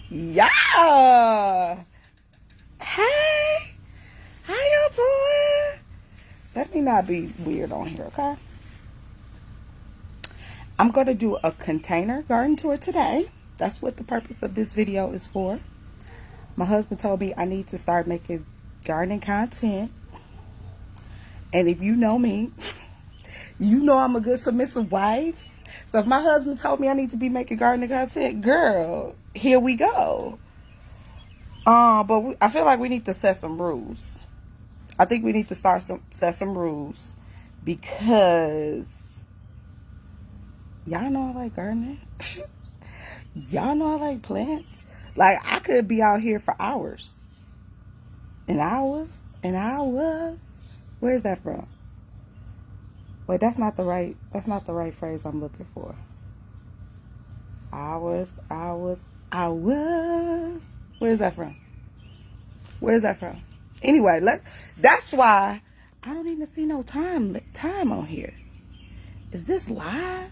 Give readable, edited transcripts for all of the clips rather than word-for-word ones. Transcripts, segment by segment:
Yeah. Hey. How y'all doing? Let me not be weird on here, okay? I'm going to do a container garden tour today. That's what the purpose of this video is for. My husband told me I need to start making gardening content. And if you know me, you know I'm a good submissive wife. So if my husband told me I need to be making gardening content, girl, here we go. I feel like we need to set some rules. I think we need to set some rules because y'all know I like gardening. Y'all know I like plants. Like, I could be out here for hours and hours and hours. Where's that from? Wait, that's not the right phrase I'm looking for. Hours. Where's that from? Anyway, that's why I don't even see no time on here. Is this live?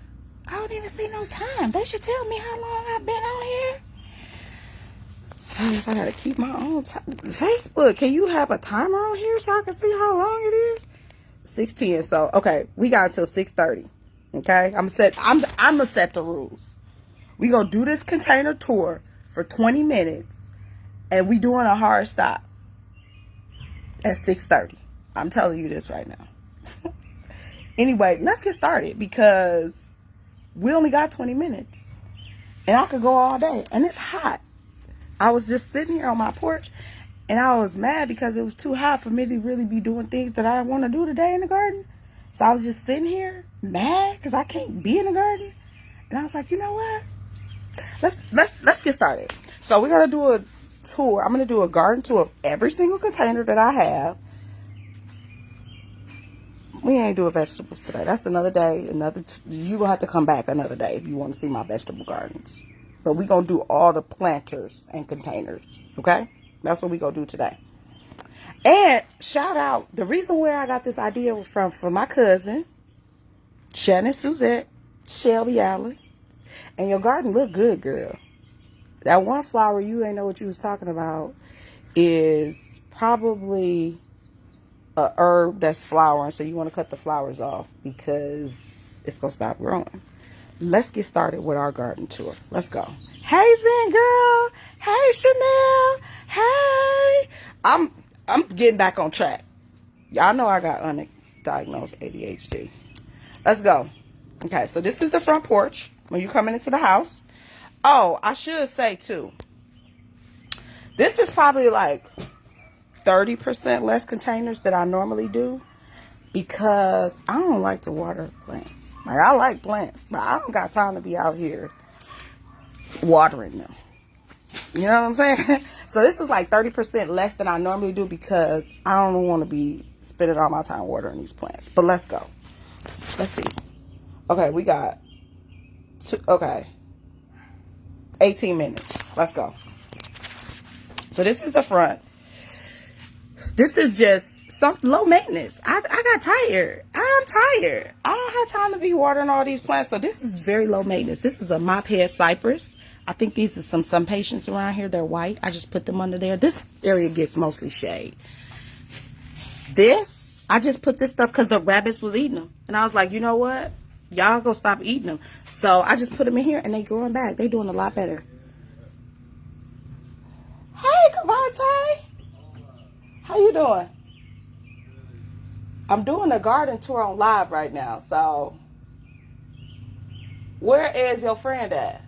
I don't even see no time. They should tell me how long I've been on here. I guess I gotta keep my own time. Facebook, can you have a timer on here so I can see how long it is? 6:10. So okay, we got until 6:30. Okay, I'm gonna set the rules. We gonna do this container tour for 20 minutes, and we doing a hard stop at 6:30. I'm telling you this right now. Anyway, let's get started because we only got 20 minutes, and I could go all day, and it's hot. I was just sitting here on my porch, and I was mad because it was too hot for me to really be doing things that I want to do today in the garden. So I was just sitting here mad because I can't be in the garden. And I was like, you know what? Let's get started. So we're gonna do a tour. I'm gonna do a garden tour of every single container that I have. We ain't doing vegetables today. That's another day. You gonna have to come back another day if you want to see my vegetable gardens. But we gonna do all the planters and containers. Okay? That's what we gonna do today. And shout out, the reason where I got this idea from my cousin, Shannon Suzette, Shelby Allen. And your garden look good, girl. That one flower you ain't know what you was talking about is probably a herb that's flowering. So you want to cut the flowers off because it's going to stop growing. Let's get started with our garden tour. Let's go. Hey, Zen girl. Hey, Chanel. Hey. I'm getting back on track. Y'all know I got undiagnosed ADHD. Let's go. Okay, so this is the front porch when you're coming into the house. Oh, I should say too, this is probably like 30% less containers that I normally do because I don't like to water plants. Like, I like plants, but I don't got time to be out here watering them. You know what I'm saying? So this is like 30% less than I normally do because I don't want to be spending all my time watering these plants. But let's go. Let's see. Okay, we got 18 minutes. Let's go. So this is the front. This is just some low maintenance. I got tired. I'm tired. I don't have time to be watering all these plants. So this is very low maintenance. This is a mop head cypress. I think these are some patients around here. They're white. I just put them under there. This area gets mostly shade. I just put this stuff because the rabbits was eating them. And I was like, you know what? Y'all go stop eating them. So I just put them in here and they growing back. They doing a lot better. Hey, Cavante. How you doing? I'm doing a garden tour on live right now. So where is your friend at?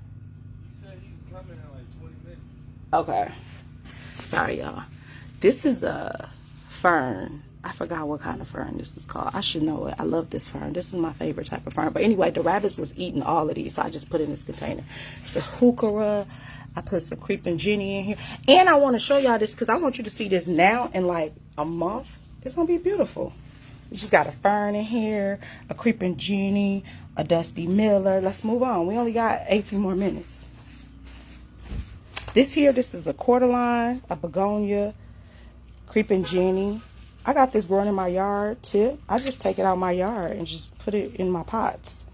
He said he was coming in like 20 minutes. Okay. Sorry, y'all. This is a fern. I forgot what kind of fern this is called. I should know it. I love this fern. This is my favorite type of fern. But anyway, the rabbits was eating all of these, so I just put it in this container. It's a heuchera. I put some creeping Jenny in here. And I want to show y'all this because I want you to see this now in like a month. It's going to be beautiful. We just got a fern in here, a creeping Jenny, a Dusty Miller. Let's move on. We only got 18 more minutes. This is a cordyline, a begonia, creeping Jenny. I got this growing in my yard too. I just take it out of my yard and just put it in my pots.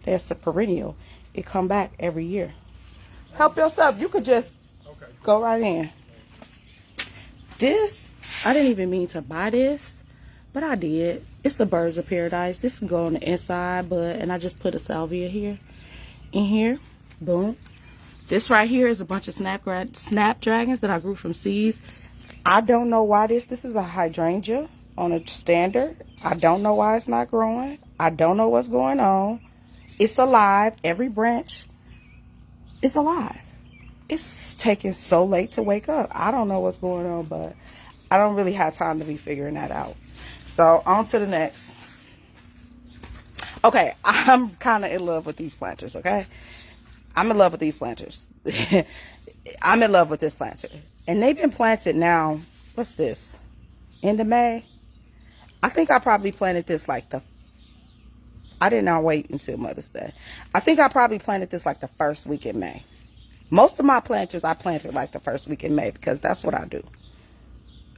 That's a perennial. It come back every year. Help yourself. You could just... Okay. Go right in. This, I didn't even mean to buy this, but I did. It's a Birds of Paradise. This can go on the inside, and I just put a salvia here, in here. Boom. This right here is a bunch of snapdragons that I grew from seeds. I don't know why this is a hydrangea on a standard. I don't know why it's not growing. I don't know what's going on. It's alive. Every branch is alive. It's taking so late to wake up. I don't know what's going on, but I don't really have time to be figuring that out. So on to the next. Okay, I'm kind of in love with these planters, okay? I'm in love with these planters. I'm in love with this planter. And they've been planted now, what's this? End of May? I think I probably planted this like I did not wait until Mother's Day. I think I probably planted this like the first week in May. Most of my planters I planted like the first week in May because that's what I do.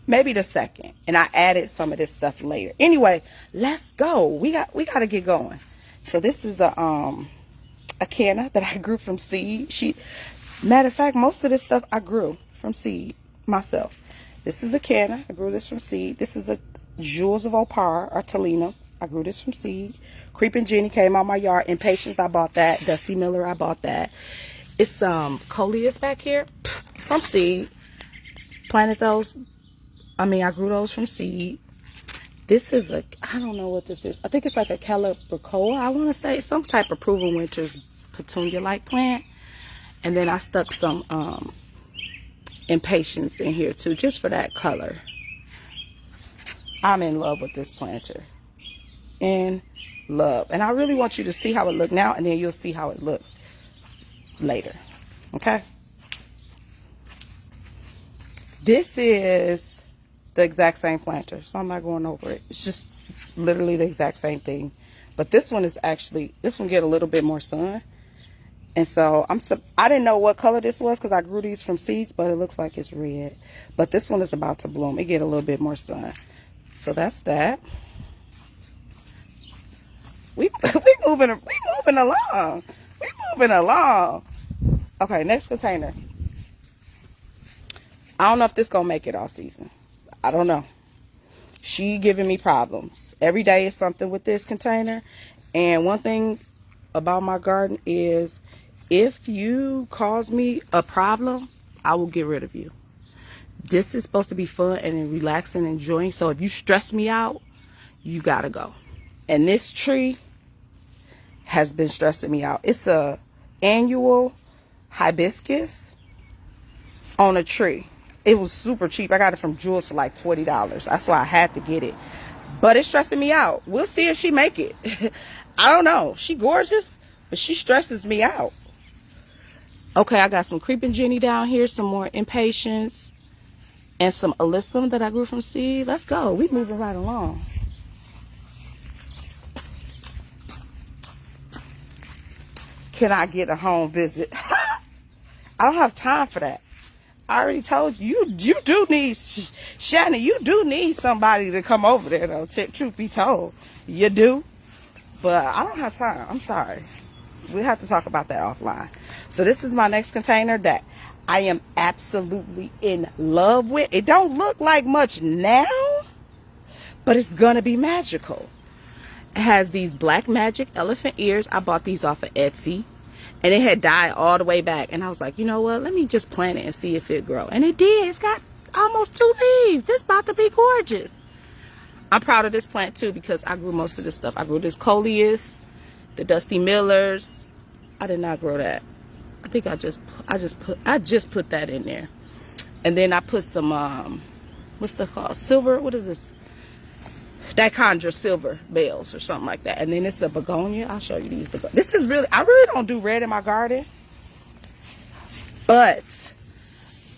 Maybe the second. And I added some of this stuff later. Anyway, let's go. We got to get going. So this is a canna that I grew from seed. Matter of fact, most of this stuff I grew from seed myself. This is a canna. I grew this from seed. This is a Jewels of Opar or Talina. I grew this from seed. Creeping Jenny came out my yard. Impatience, I bought that. Dusty Miller, I bought that. It's coleus back here from seed. Planted those. I grew those from seed. This is I don't know what this is. I think it's like a Calibrachoa. I want to say some type of Proven Winters petunia-like plant. And then I stuck some Impatience in here too, just for that color. I'm in love with this planter. In love. And I really want you to see how it look now, and then you'll see how it look later. Okay? This is the exact same planter, so I'm not going over it. It's just literally the exact same thing. But this one get a little bit more sun. And so I didn't know what color this was because I grew these from seeds, but it looks like it's red. But this one is about to bloom. It get a little bit more sun. So that's that. We moving along. We moving along. Okay, next container. I don't know if this gonna make it all season. I don't know. She giving me problems. Every day is something with this container. And one thing about my garden is if you cause me a problem, I will get rid of you. This is supposed to be fun and relaxing and enjoying. So if you stress me out, you gotta go. And this tree has been stressing me out. It's a annual hibiscus on a tree. It was super cheap. I got it from Jewels for like $20. That's why I had to get it. But it's stressing me out. We'll see if she make it. I don't know. She gorgeous, but she stresses me out. Okay, I got some Creeping Jenny down here, some more Impatience, and some Alyssum that I grew from seed. Let's go. We moving right along. Can I get a home visit? I don't have time for that. I already told you, you do need, Shannon, you do need somebody to come over there, though, truth be told. You do. But I don't have time. I'm sorry. We have to talk about that offline. So this is my next container that I am absolutely in love with. It don't look like much now, but it's going to be magical. It has these black magic elephant ears. I bought these off of Etsy. And it had died all the way back. And I was like, you know what? Let me just plant it and see if it grow. And it did. It's got almost 2 leaves. This about to be gorgeous. I'm proud of this plant too because I grew most of this stuff. I grew this coleus, the Dusty Millers. I did not grow that. I think I just put that in there. And then I put some what's the called? Silver, what is this? Dichondra silver bells or something like that. And then it's a begonia. I'll show you these begonias. This is really, I really don't do red in my garden. But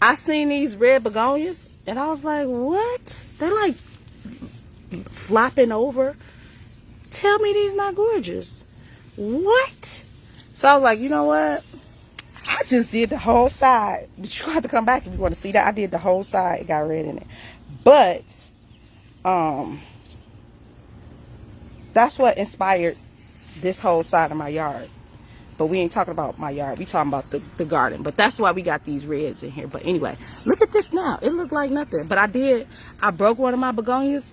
I seen these red begonias and I was like, what? They're like flopping over. Tell me these not gorgeous. What? So I was like, you know what? I just did the whole side. But you have to come back if you want to see that. I did the whole side. It got red in it. But, that's what inspired this whole side of my yard. But we ain't talking about my yard. We talking about the garden. But that's why we got these reds in here. But anyway, look at this now. It looked like nothing. But I broke one of my begonias.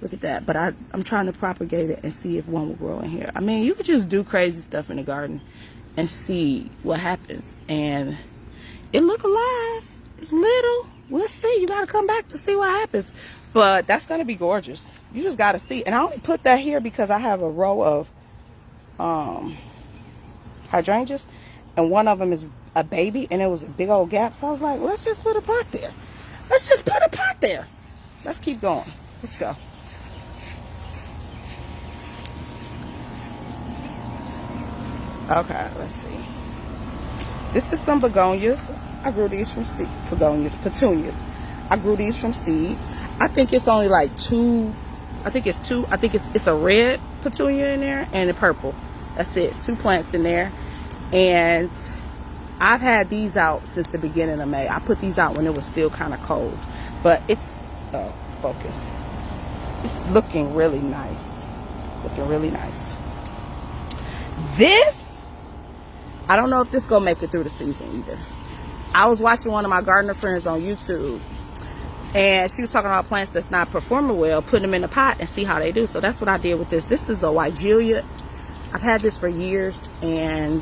Look at that. But I'm trying to propagate it and see if one will grow in here. I mean, you could just do crazy stuff in the garden and see what happens. And it look alive. It's little. We'll see. You got to come back to see what happens. But that's going to be gorgeous. You just got to see. And I only put that here because I have a row of hydrangeas. And one of them is a baby. And it was a big old gap. So I was like, let's just put a pot there. Let's just put a pot there. Let's keep going. Let's go. Okay, let's see. This is some begonias. I grew these from seed. Petunias. I grew these from seed. I think it's only like two. I think it's a red petunia in there and a purple. That's it. It's 2 plants in there. And I've had these out since the beginning of May. I put these out when it was still kind of cold. But it's focused. It's looking really nice. Looking really nice. This, I don't know if this gonna make it through the season either. I was watching one of my gardener friends on YouTube, and she was talking about plants that's not performing well, putting them in a pot and see how they do. So that's what I did with this. This is a Wigelia. I've had this for years, and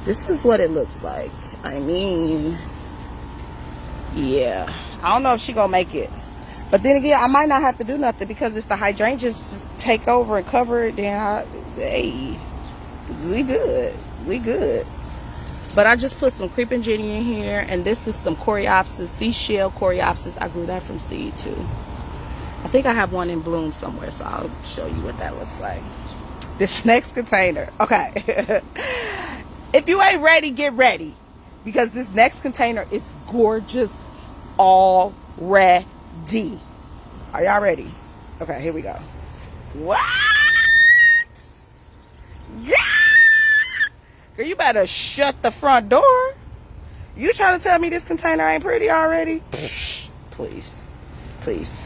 this is what it looks like. I mean, yeah. I don't know if she gonna make it. But then again, I might not have to do nothing, because if the hydrangeas just take over and cover it, then hey, we good. We good. But I just put some creeping Jenny in here, and this is some coreopsis, seashell coreopsis. I grew that from seed too. I think I have one in bloom somewhere, so I'll show you what that looks like. This next container, okay. If you ain't ready, get ready, because this next container is gorgeous already. Are y'all ready? Okay, here we go. What? Yeah! Girl, you better shut the front door. You trying to tell me this container ain't pretty already? Please. Please.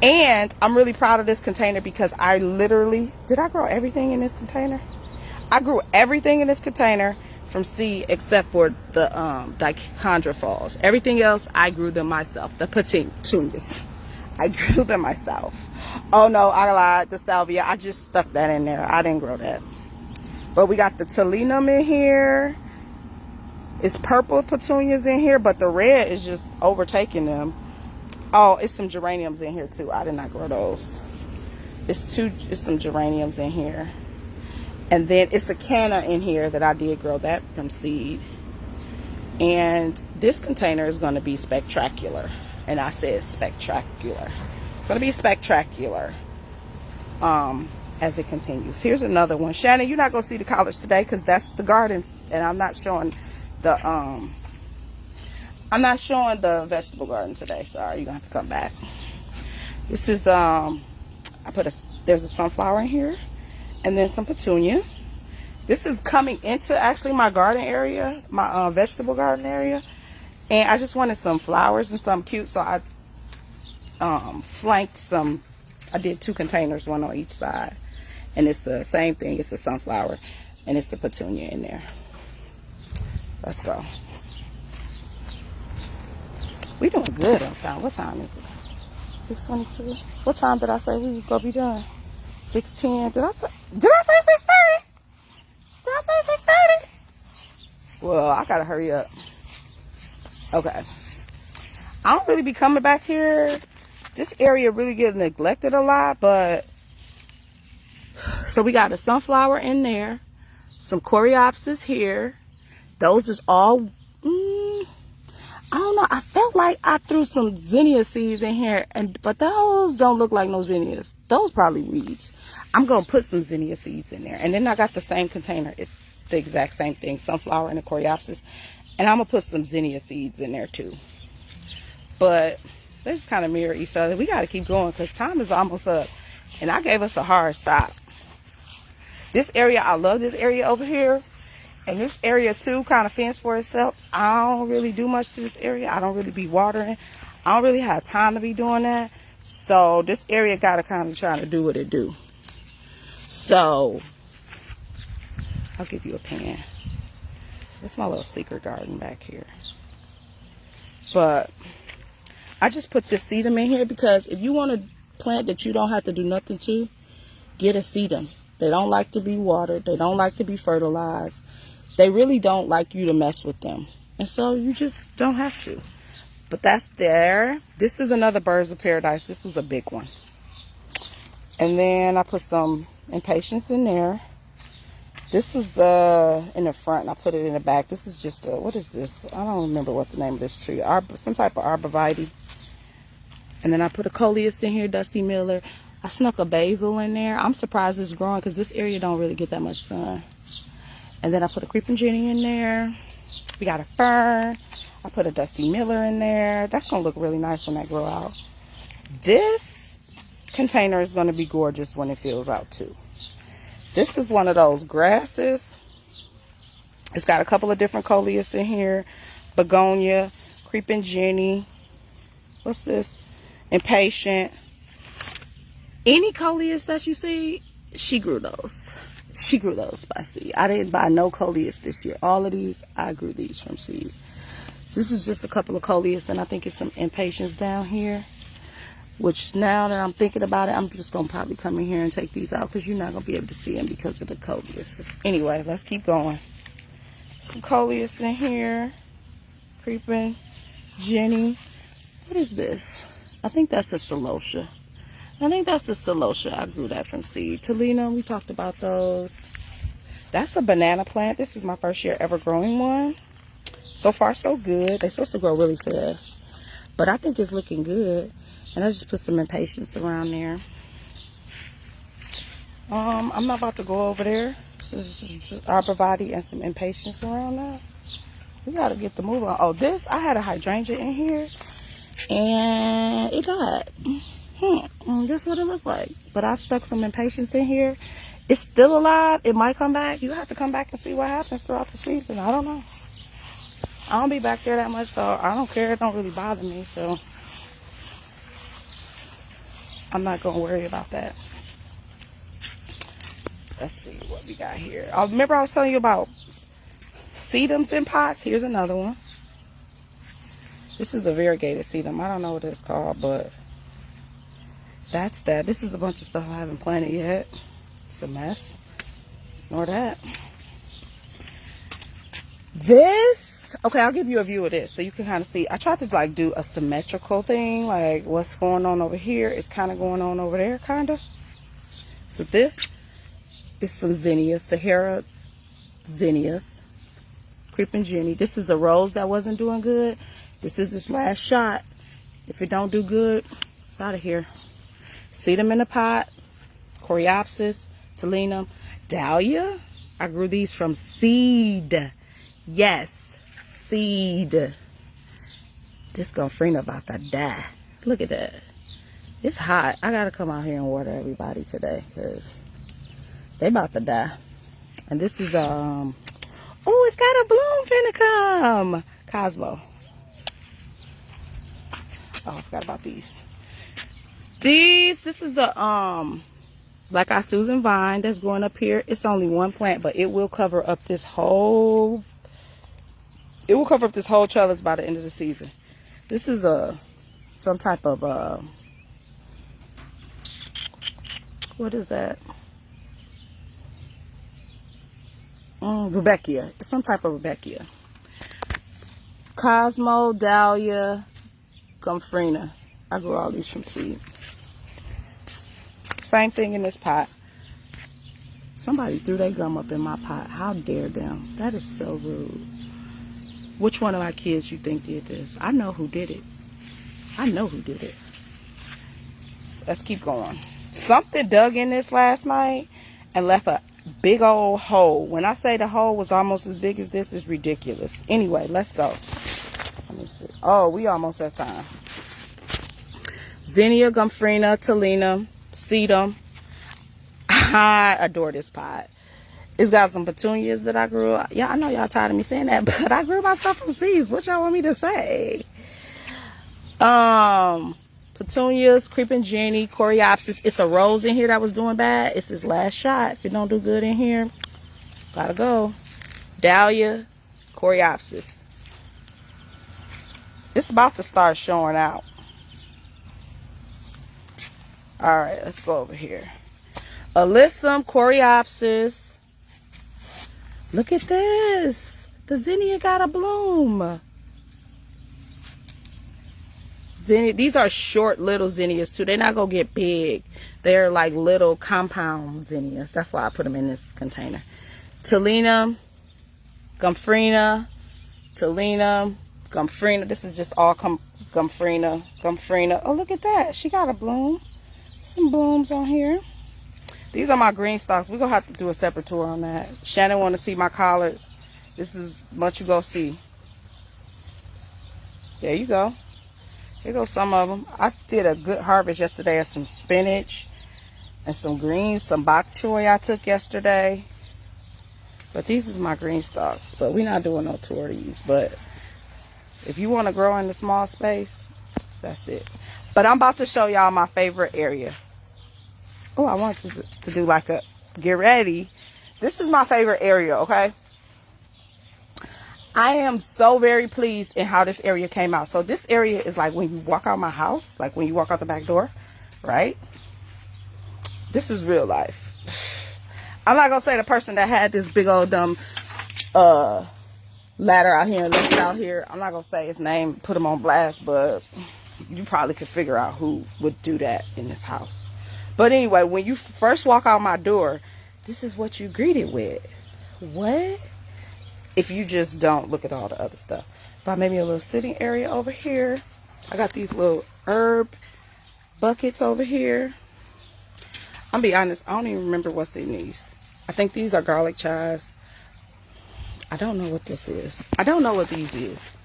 And I'm really proud of this container, because I literally, did I grow everything in this container? I grew everything in this container from seed except for the dichondrophos. Everything else, I grew them myself. The petunias, I grew them myself. Oh no, I lied. The salvia, I just stuck that in there. I didn't grow that. But we got the Telenum in here. It's purple petunias in here, but the red is just overtaking them. Oh, it's some geraniums in here too. I did not grow those. It's some geraniums in here. And then it's a canna in here that I did grow that from seed. And this container is going to be spectacular. And I said spectacular. It's going to be spectacular as it continues. Here's another one. Shannon, you're not going to see the collards today, because that's the garden. And I'm not showing the vegetable garden today. Sorry, you're going to have to come back. This is, there's a sunflower in here. And then some petunia. This is coming into actually my garden area, my vegetable garden area. And I just wanted some flowers and some cute, so I flanked some. I did 2 containers, one on each side. And it's the same thing. It's a sunflower and it's a petunia in there. Let's go. We doing good on time. What time is it? 6:22. What time did I say we was gonna be done? 6:10. Did I say 6:30? Did I say 6:30? Well, I gotta hurry up. Okay. I don't really be coming back here. This area really gets neglected a lot, but so we got a sunflower in there, some coreopsis here. Those is all I don't know. I felt like I threw some zinnia seeds in here, but those don't look like no zinnias. Those probably weeds. I'm gonna put some zinnia seeds in there, and then I got the same container. It's the exact same thing, sunflower and a coreopsis, and I'm gonna put some zinnia seeds in there too. But they just kind of mirror each other. We got to keep going because time is almost up, and I gave us a hard stop. This area, I love this area over here. And this area too kind of fends for itself. I don't really do much to this area. I don't really be watering. I don't really have time to be doing that. So this area got to kind of try to do what it do. So I'll give you a pan. It's my little secret garden back here. But I just put this sedum in here because if you want a plant that you don't have to do nothing to, get a sedum. They don't like to be watered. They don't like to be fertilized. They really don't like you to mess with them. And so you just don't have to. But that's there. This is another Birds of Paradise. This was a big one. And then I put some Impatiens in there. This was in the front, and I put it in the back. This is just what is this? I don't remember what the name of this tree. Some type of arborvitae. And then I put a coleus in here, Dusty Miller. I snuck a basil in there. I'm surprised it's growing because this area don't really get that much sun. And then I put a creeping Jenny in there. We got a fern. I put a Dusty Miller in there. That's going to look really nice when that grow out. This container is going to be gorgeous when it fills out too. This is one of those grasses. It's got a couple of different coleus in here. Begonia, creeping Jenny. What's this? Impatient. Any coleus that you see, she grew those. She grew those by seed. I didn't buy no coleus this year. All of these, I grew these from seed. This is just a couple of coleus, and I think it's some Impatiens down here. Which now that I'm thinking about it, I'm just going to probably come in here and take these out because you're not going to be able to see them because of the coleus. Anyway, let's keep going. Some coleus in here. Creeping Jenny. What is this? I think that's a celosia. I grew that from seed. Tolina, we talked about those. That's a banana plant. This is my first year ever growing one. So far, so good. They're supposed to grow really fast. But I think it's looking good. And I just put some Impatiens around there. I'm not about to go over there. This is just arborvitae and some Impatiens around there. We got to get the move on. Oh, this, I had a hydrangea in here. And it died. That's what it looked like. But I stuck some Impatiens in here. It's still alive. It might come back. You have to come back and see what happens throughout the season. I don't know. I don't be back there that much, so I don't care. It don't really bother me, so I'm not going to worry about that. Let's see what we got here. Remember I was telling you about sedums in pots? Here's another one. This is a variegated sedum. I don't know what it's called, but that's that. This is a bunch of stuff I haven't planted yet. It's a mess. Ignore that. This, okay, I'll give you a view of this so you can kind of see. I tried to like do a symmetrical thing, like what's going on over here is kind of going on over there, kind of. So this is some zinnias, Sahara zinnias, creeping Jenny. This is the rose that wasn't doing good. This is this last shot. If it don't do good, it's out of here. Seed them in a pot. Coreopsis, Tolinum, Dahlia. I grew these from seed. Yes, seed. This Gomphrena about to die. Look at that. It's hot. I gotta come out here and water everybody today because they about to die. And this is oh, it's got a bloom finna come. Cosmo. Oh, I forgot about these. This is a Black Eye Susan vine that's growing up here. It's only one plant, but it will cover up this whole trellis by the end of the season. This is some type of what is that? Rudbeckia. It's some type of Rudbeckia. Cosmo, Dahlia, Gomphrena. I grew all these from seed. Same thing in this pot. Somebody threw their gum up in my pot. How dare them? That is so rude. Which one of my kids you think did this? I know who did it. I know who did it. Let's keep going. Something dug in this last night and left a big old hole. When I say the hole was almost as big as this, it's ridiculous. Anyway, let's go. Let me see. Oh, we almost at time. Zinnia, Gomphrena, Tolina, sedum. I adore this pot. It's got some petunias that I grew. Yeah, I know y'all tired of me saying that, but I grew my stuff from seeds. What y'all want me to say? Petunias, creeping Jenny, Coreopsis. It's a rose in here that was doing bad. It's his last shot. If it don't do good in here, Gotta go. Dahlia, coreopsis. It's about to start showing out. All right, let's go over here. Alyssum, coreopsis. Look at this. The zinnia got a bloom. Zinnia, these are short little zinnias too. They're not gonna get big. They're like little compound zinnias. That's why I put them in this container. Telinum, Gumfrina, Telinum, Gumfrina. This is just all Gumfrina, Gumfrina. Oh, look at that. She got a bloom. Some blooms on here. These are my green stalks. We're going to have to do a separate tour on that. Shannon want to see my collards. This is what you go see. There you go. Here go some of them. I did a good harvest yesterday of some spinach and some greens, some bok choy I took yesterday. But these is my green stalks. But we're not doing no tour of these. But if you want to grow in the small space, that's it. But I'm about to show y'all my favorite area. Oh, I wanted to do like a get ready. This is my favorite area, okay? I am so very pleased in how this area came out. So this area is like when you walk out my house, like when you walk out the back door, right? This is real life. I'm not gonna say the person that had this big old dumb ladder out here and left out here. I'm not gonna say his name, put him on blast, but you probably could figure out who would do that in this house. But anyway, when you first walk out my door, this is what you greeted with. What? If you just don't look at all the other stuff. But maybe a little sitting area over here. I got these little herb buckets over here. I'll be honest, I don't even remember what's in these. I think these are garlic chives. I don't know what this is. I don't know what these is.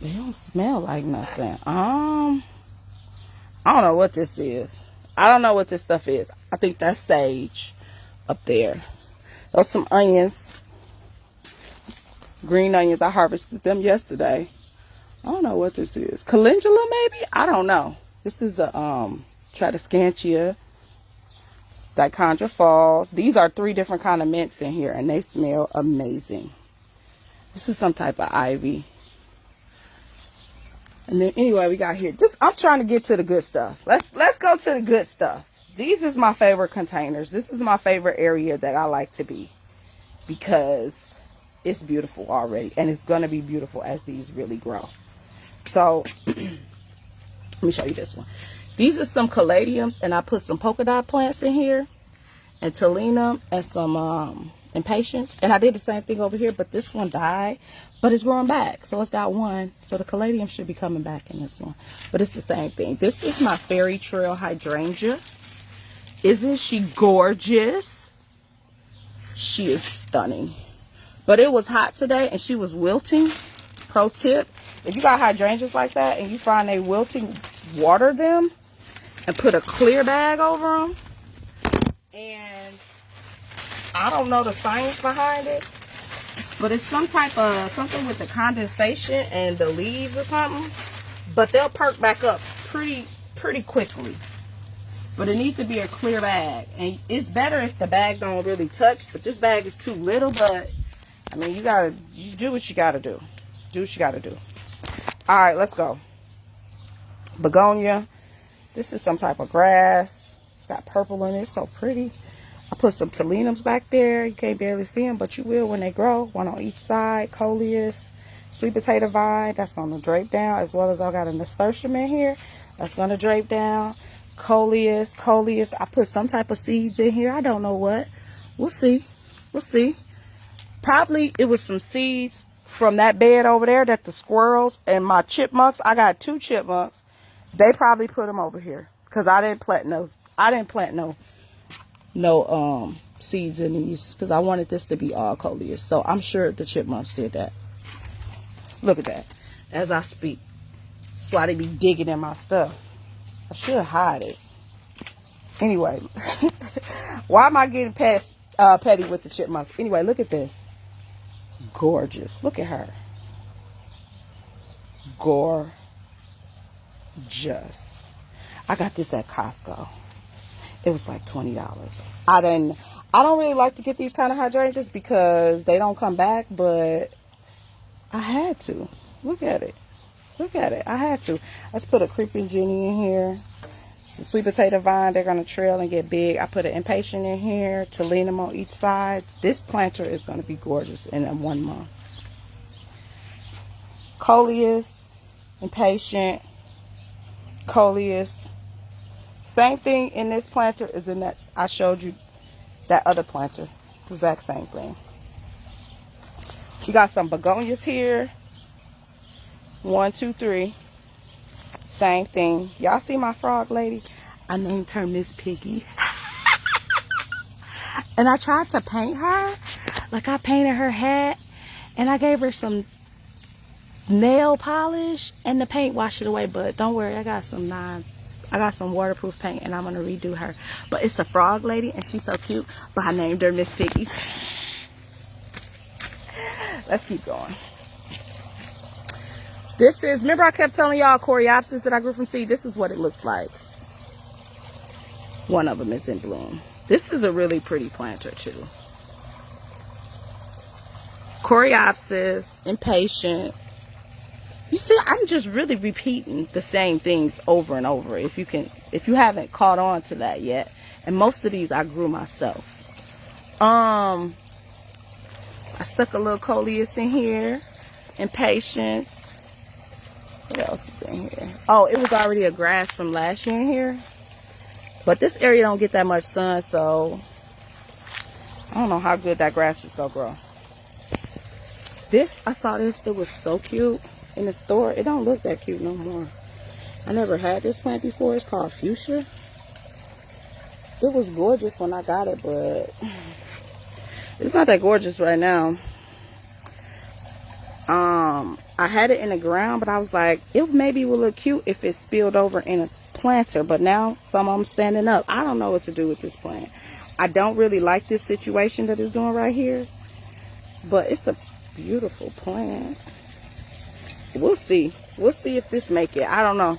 They don't smell like nothing. I don't know what this is. I don't know what this stuff is. I think that's sage up there. Those some onions. Green onions. I harvested them yesterday. I don't know what this is. Calendula maybe? I don't know. This is a Tradescantia. Dichondra Falls. These are 3 different kind of mints in here and they smell amazing. This is some type of ivy. And then anyway, we got here. I'm trying to get to the good stuff. Let's go to the good stuff. These is my favorite containers. This is my favorite area that I like to be because it's beautiful already and it's going to be beautiful as these really grow. So let me show you this one. These are some caladiums and I put some polka dot plants in here and telinum and some impatiens. And I did the same thing over here, but this one died, but it's growing back. So it's got one. So the caladium should be coming back in this one, but it's the same thing. This is my fairy trail hydrangea. Isn't she gorgeous? She is stunning. But it was hot today and she was wilting. Pro tip, if you got hydrangeas like that and you find they wilting, water them and put a clear bag over them. And I don't know the science behind it, but it's some type of something with the condensation and the leaves or something. But they'll perk back up pretty quickly. But it needs to be a clear bag. And it's better if the bag don't really touch. But this bag is too little. But, I mean, you do what you got to do. Do what you got to do. All right, let's go. Begonia. This is some type of grass. It's got purple in it. It's so pretty. I put some telinums back there. You can't barely see them, but you will when they grow. One on each side. Coleus. Sweet potato vine. That's going to drape down. As well as I got a nasturtium in here. That's going to drape down. Coleus. I put some type of seeds in here. I don't know what. We'll see. We'll see. Probably it was some seeds from that bed over there that the squirrels and my chipmunks. I got 2 chipmunks. They probably put them over here because I didn't plant those. I didn't plant no seeds in these because I wanted this to be all coleus. So I'm sure the chipmunks did that. Look at that. As I speak. That's why they be digging in my stuff. I should hide it. Anyway, why am I getting petty with the chipmunks? Anyway, look at this. Gorgeous. Look at her. Gorgeous. I got this at Costco. It was like $20. I don't really like to get these kind of hydrangeas because they don't come back, but I had to. Look at it. Look at it. I had to. Let's put a creeping Jenny in here. Some sweet potato vine. They're going to trail and get big. I put an impatient in here to lean them on each side. This planter is going to be gorgeous in 1 month. Coleus, impatient, coleus. Same thing in this planter is in that I showed you that other planter. Exact same thing. You got some begonias here. 1, 2, 3. Same thing. Y'all see my frog lady? I named her Miss Piggy. And I tried to paint her. Like I painted her hat. And I gave her some nail polish. And the paint washed it away. But don't worry, I got some waterproof paint. And I'm going to redo her. But it's a frog lady. And she's so cute. But I named her Miss Piggy. Let's keep going. This is, remember I kept telling y'all coreopsis that I grew from seed? This is what it looks like. One of them is in bloom. This is a really pretty planter too. Coreopsis, impatient. You see, I'm just really repeating the same things over and over. If you haven't caught on to that yet. And most of these I grew myself. I stuck a little coleus in here. Impatience. What else is in here? Oh, it was already a grass from last year in here. But this area don't get that much sun, so I don't know how good that grass is gonna grow. I saw this. It was so cute in the store. It don't look that cute no more. I never had this plant before. It's called fuchsia. It was gorgeous when I got it, but it's not that gorgeous right now. I had it in the ground, but I was like, it maybe will look cute if it spilled over in a planter. But now some of them standing up. I don't know what to do with this plant. I don't really like this situation that it's doing right here, but it's a beautiful plant. We'll see. We'll see if this make it. I don't know.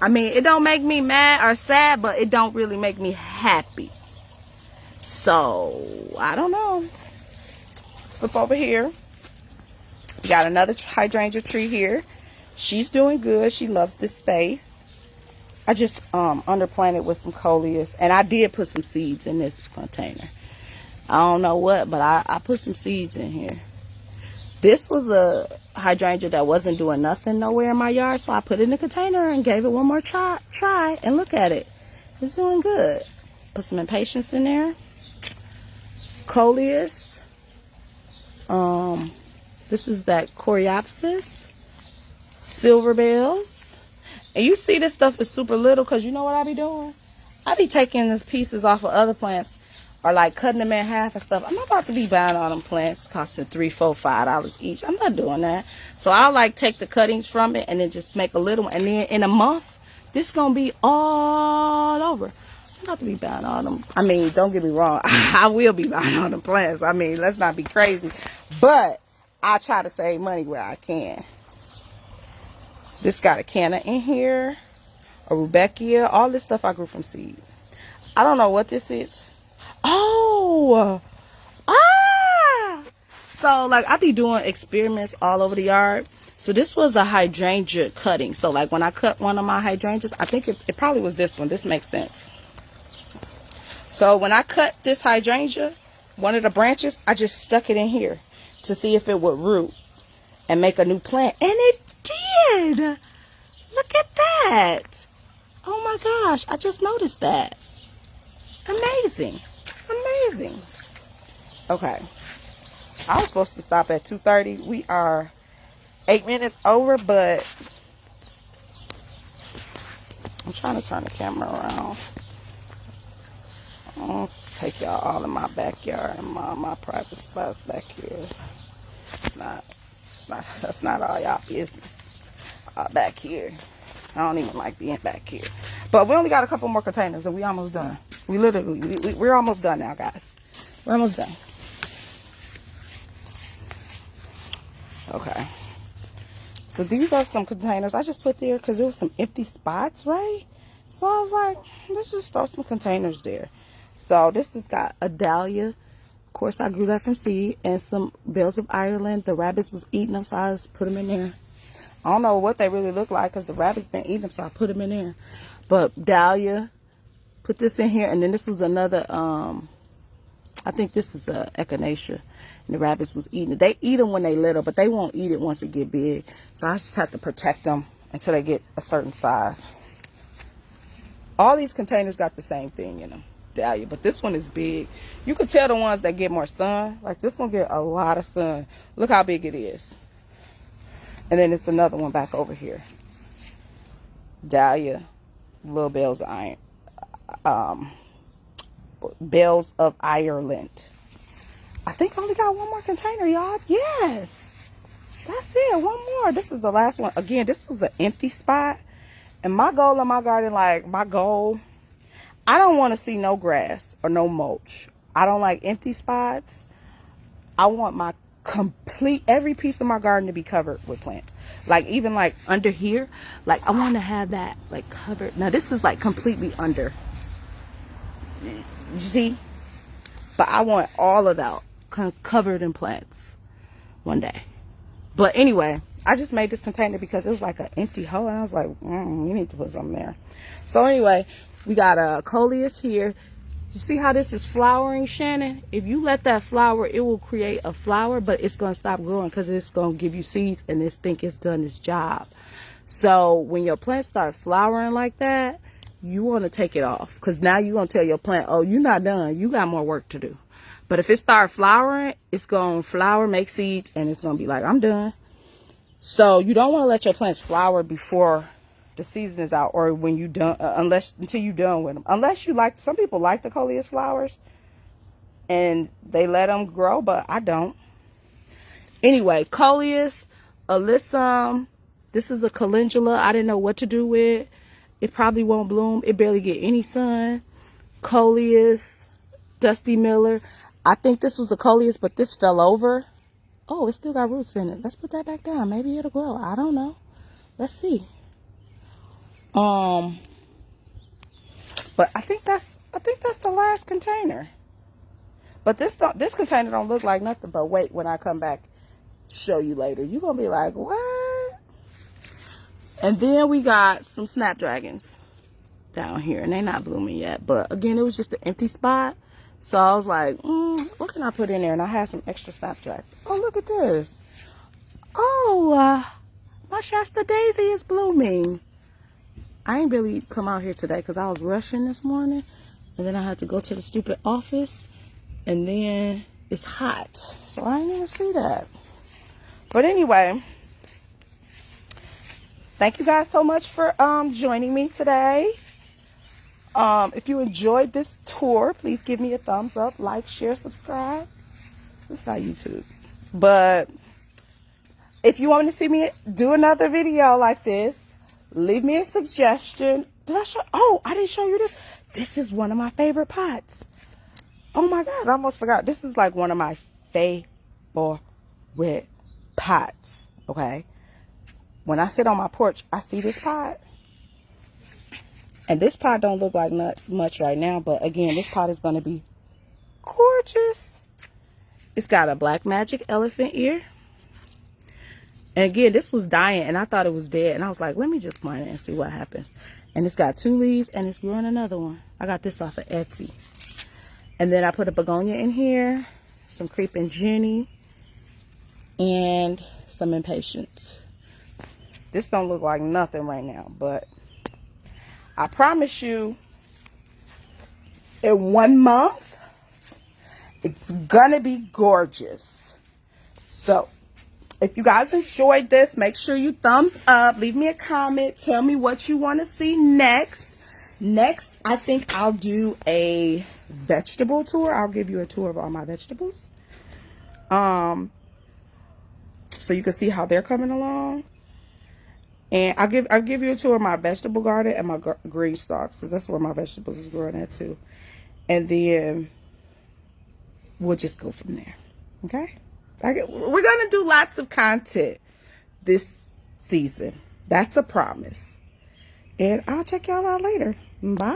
I mean, it don't make me mad or sad, but it don't really make me happy. So, I don't know. Flip over here. We got another hydrangea tree here. She's doing good. She loves this space. I just underplanted with some coleus. And I did put some seeds in this container. I don't know what, but I put some seeds in here. This was a hydrangea that wasn't doing nothing nowhere in my yard. So I put it in the container and gave it one more try. And look at it. It's doing good. Put some impatience in there. Coleus. This is that coreopsis. Silver bells. And you see this stuff is super little because you know what I be doing? I be taking these pieces off of other plants or like cutting them in half and stuff. I'm not about to be buying all them plants costing $3, $4, $5 each. I'm not doing that. So I'll like take the cuttings from it and then just make a little one. And then in a month, this gonna be all over. I'm about to be buying all them. I mean, don't get me wrong. I will be buying all them plants. I mean, let's not be crazy. But I try to save money where I can. This got a canna in here, a rudbeckia. All this stuff I grew from seed. I don't know what this is. Oh, so like I be doing experiments all over the yard. So this was a hydrangea cutting. So like when I cut one of my hydrangeas, I think it probably was this one. This makes sense. So when I cut this hydrangea, one of the branches, I just stuck it in here to see if it would root and make a new plant. And it did. Look at that. Oh my gosh. I just noticed that. Amazing. Amazing. Okay. I was supposed to stop at 2:30. We are 8 minutes over, but I'm trying to turn the camera around. I'll take y'all all in my backyard and my private spots back here. That's not all y'all business. Back here. I don't even like being back here. But we only got a couple more containers and we almost done. We're almost done now, guys. We're almost done. Okay. So these are some containers I just put there because there was some empty spots, right? So I was like, let's just throw some containers there. So this has got a dahlia. Of course, I grew that from seed, and some bells of Ireland. The rabbits was eating them, so I just put them in there. I don't know what they really look like because the rabbits been eating them, so I put them in there. But dahlia, put this in here, and then this was another. I think this is a echinacea, and the rabbits was eating it. They eat them when they little, but they won't eat it once it get big. So I just have to protect them until they get a certain size. All these containers got the same thing in them, dahlia, but this one is big. You could tell the ones that get more sun. Like this one get a lot of sun. Look how big it is. And then it's another one back over here. Dahlia, little bells of iron, bells of Ireland. I think I only got one more container, y'all. Yes, that's it. One more. This is the last one. Again, this was an empty spot. And my goal in my garden, I don't want to see no grass or no mulch. I don't like empty spots. I want my every piece of my garden to be covered with plants. Like even like under here, like I want to have that like covered. Now this is like completely under. You see? But I want all of that covered in plants one day. But anyway, I just made this container because it was like an empty hole. And I was like, you need to put something there. So anyway, we got a coleus here. You see how this is flowering, Shannon? If you let that flower, it will create a flower, but it's going to stop growing because it's going to give you seeds and this think it's done its job. So when your plants start flowering like that, you want to take it off because now you're going to tell your plant, oh, you're not done. You got more work to do. But if it starts flowering, it's going to flower, make seeds, and it's going to be like, I'm done. So you don't want to let your plants flower before the season is out or when you done, until you're done with them. Unless you like, some people like the coleus flowers and they let them grow, but I don't. Anyway, coleus, alyssum. This is a calendula. I didn't know what to do with. It probably won't bloom. It barely get any sun. Coleus, Dusty Miller. I think this was a coleus, but this fell over. Oh, it still got roots in it. Let's put that back down. Maybe it'll grow. I don't know. Let's see. But I think that's the last container. But this container don't look like nothing. But wait, when I come back, show you later, you're gonna be like, what? And then we got some snapdragons down here, and they're not blooming yet. But again, it was just an empty spot. So I was like, what can I put in there? And I had some extra snapdragons. Oh, look at this. Oh, my Shasta daisy is blooming. I ain't really come out here today because I was rushing this morning. And then I had to go to the stupid office. And then it's hot. So I didn't even see that. But anyway, thank you guys so much for joining me today. If you enjoyed this tour, please give me a thumbs up, like, share, subscribe. It's not YouTube. But if you want to see me do another video like this, leave me a suggestion. Did I show? Oh, I didn't show you this. This is one of my favorite pots. Oh my God, I almost forgot. This is like one of my favorite pots. Okay. When I sit on my porch, I see this pot. And this pot don't look like much right now. But again, this pot is going to be gorgeous. It's got a black magic elephant ear. And again, this was dying and I thought it was dead. And I was like, let me just plant it and see what happens. And it's got 2 leaves and it's growing another one. I got this off of Etsy. And then I put a begonia in here, some creeping Jenny, and some impatiens. This don't look like nothing right now, but I promise you, in 1 month, it's gonna be gorgeous. So, if you guys enjoyed this, make sure you thumbs up, leave me a comment, tell me what you want to see next. Next, I think I'll do a vegetable tour. I'll give you a tour of all my vegetables. So you can see how they're coming along. And I'll give you a tour of my vegetable garden and my green stalks, because that's where my vegetables is growing at too. And then we'll just go from there. Okay? We're going to do lots of content this season. That's a promise. And I'll check y'all out later. Bye.